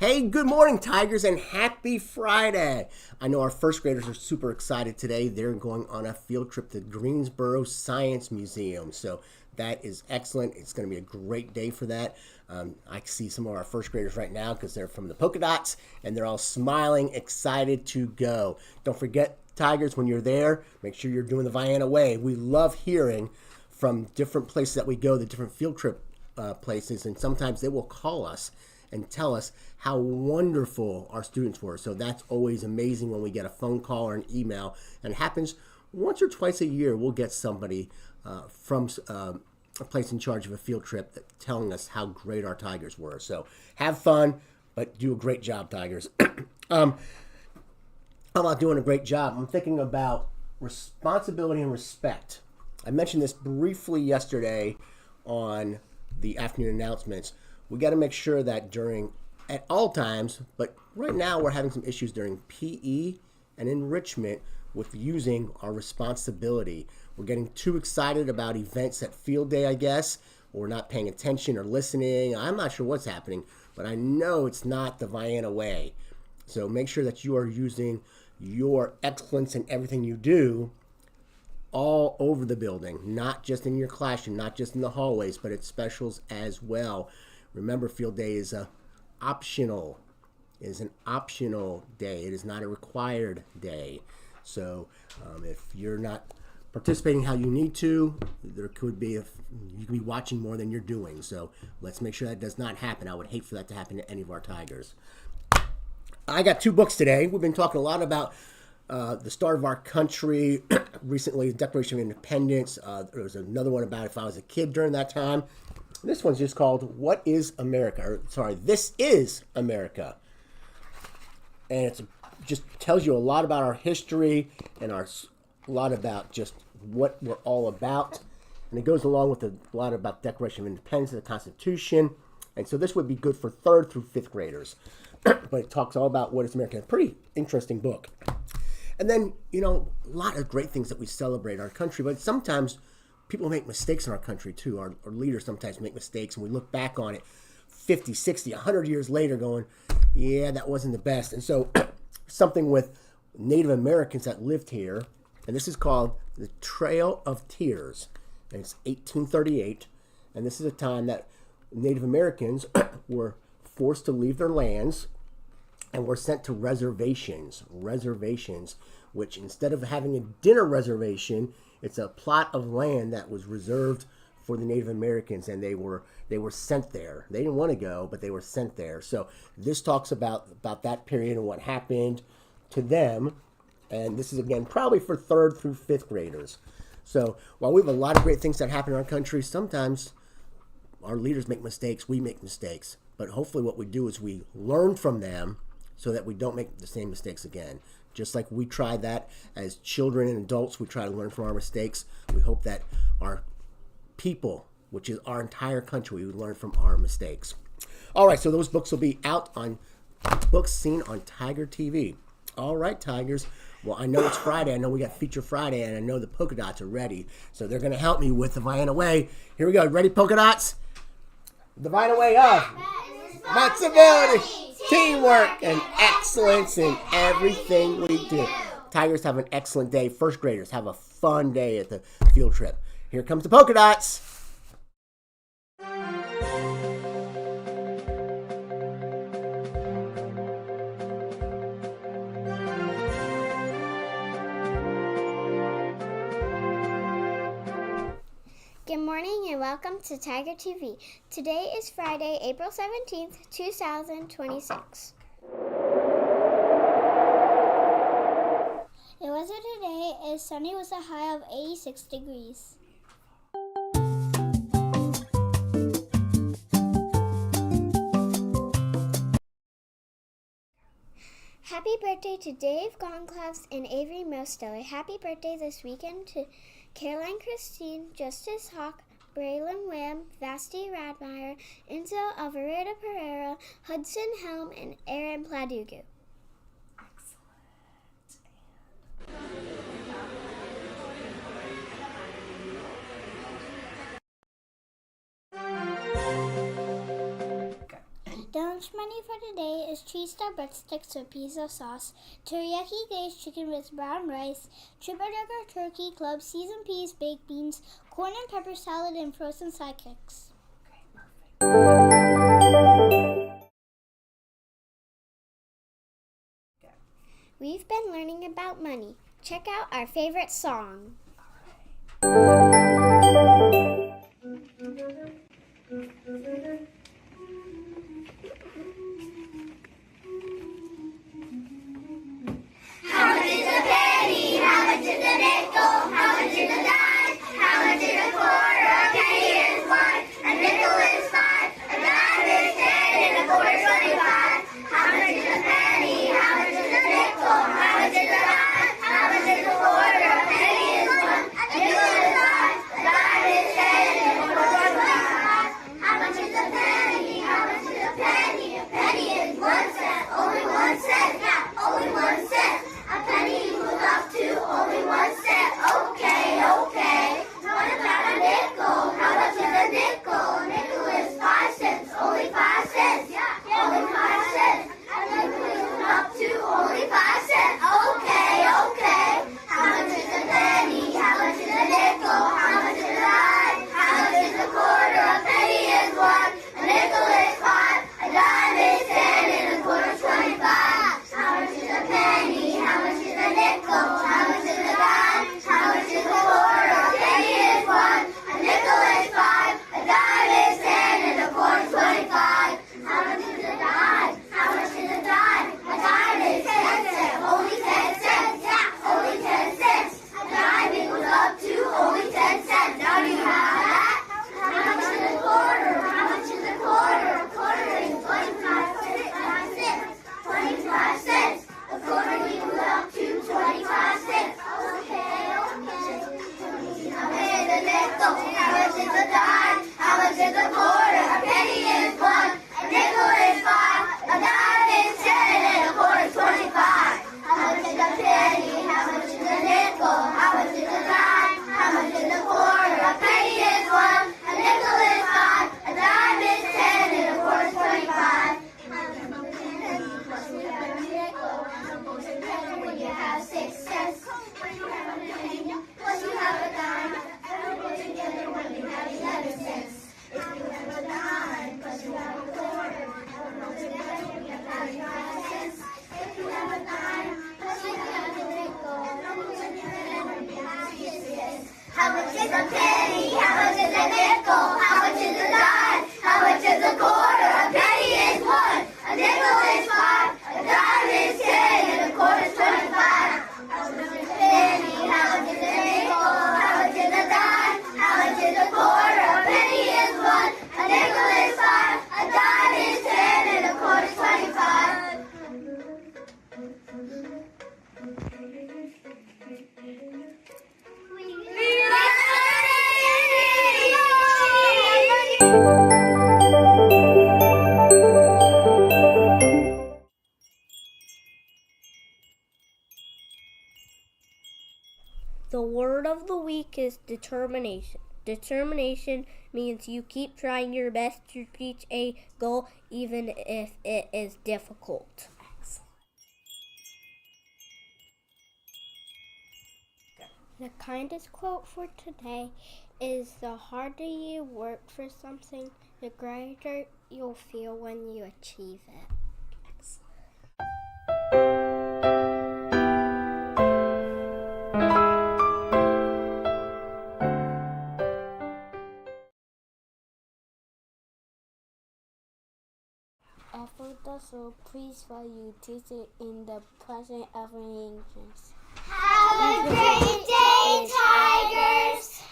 Hey, good morning, Tigers, and happy Friday. I know our first graders are super excited today. They're going on a field trip to Greensboro Science Museum. So that is excellent. It's going to be a great day for that. I see some of our first graders right now because they're from the Polka Dots, and they're all smiling, excited to go. Don't forget, Tigers, when you're there, make sure you're doing the Vienna Way. We love hearing from different places that we go, the different field trip places, and sometimes they will call us and tell us how wonderful our students were. So that's always amazing when we get a phone call or an email. And it happens once or twice a year. We'll get somebody from a place in charge of a field trip telling us how great our Tigers were. So have fun, but do a great job, Tigers. How about doing a great job? I'm thinking about responsibility and respect. I mentioned this briefly yesterday on the afternoon announcements. We got to make sure that at all times, but right now we're having some issues during PE and enrichment with using our responsibility. We're getting too excited about events at field day, I guess, or we're not paying attention or listening. I'm not sure what's happening, but I know it's not the Vienna way. So make sure that you are using your excellence in everything you do all over the building, not just in your classroom, not just in the hallways, but at specials as well. Remember, field day is optional. It is an optional day. It is not a required day. So if you're not participating how you need to, there could be you could be watching more than you're doing. So let's make sure that does not happen. I would hate for that to happen to any of our Tigers. I got 2 books today. We've been talking a lot about the start of our country recently, the Declaration of Independence. There was another one about if I was a kid during that time. This one's just called What is America? This is America. And it just tells you a lot about our history and a lot about just what we're all about. And it goes along with a lot about Declaration of Independence and the Constitution. And so this would be good for 3rd through 5th graders. But it talks all about what is America. A pretty interesting book. And then, a lot of great things that we celebrate our country, but sometimes people make mistakes in our country too. Our leaders sometimes make mistakes, and we look back on it 50, 60, 100 years later going, yeah, that wasn't the best. And so something with Native Americans that lived here, and this is called the Trail of Tears, and it's 1838, and this is a time that Native Americans were forced to leave their lands and were sent to reservations, which instead of having a dinner reservation, it's a plot of land that was reserved for the Native Americans, and they were sent there. They didn't want to go, but they were sent there. So this talks about that period and what happened to them, and this is, again, probably for 3rd through 5th graders. So while we have a lot of great things that happen in our country, sometimes our leaders make mistakes, we make mistakes. But hopefully what we do is we learn from them so that we don't make the same mistakes again. Just like we try that as children and adults, we try to learn from our mistakes. We hope that our people, which is our entire country, we learn from our mistakes. All right, so those books will be out on Books Seen on Tiger TV. All right, Tigers. Well, I know it's Friday. I know we got Feature Friday, and I know the Polka Dots are ready. So they're going to help me with the Vienna Way. Here we go. Ready, Polka Dots? The Vienna Way of responsibility, teamwork, and excellence in everything we do. Tigers, have an excellent day. First graders, have a fun day at the field trip. Here comes the Polka Dots. Good morning and welcome to Tiger TV. Today is Friday, April 17th, 2026. The weather today is sunny with a high of 86 degrees. Happy birthday to Dave Goncalves and Avery Mostow. Happy birthday this weekend to Caroline Christine, Justice Hawk, Braylon Lamb, Vasti Radmeyer, Enzo Alvarado Pereira, Hudson Helm, and Aaron Pladugu. Dylan Schmidt menu for today is cheese style breadsticks with pizza sauce, teriyaki glazed chicken with brown rice, chipperburger turkey club, seasoned peas, baked beans, corn and pepper salad, and frozen sidekicks. We've been learning about money. Check out our favorite song. The word of the week is determination. Determination means you keep trying your best to reach a goal even if it is difficult. The kindest quote for today is the harder you work for something, the greater you'll feel when you achieve it. Effort the soul, please value teacher in the present of arrangements. Have a great day, Tigers!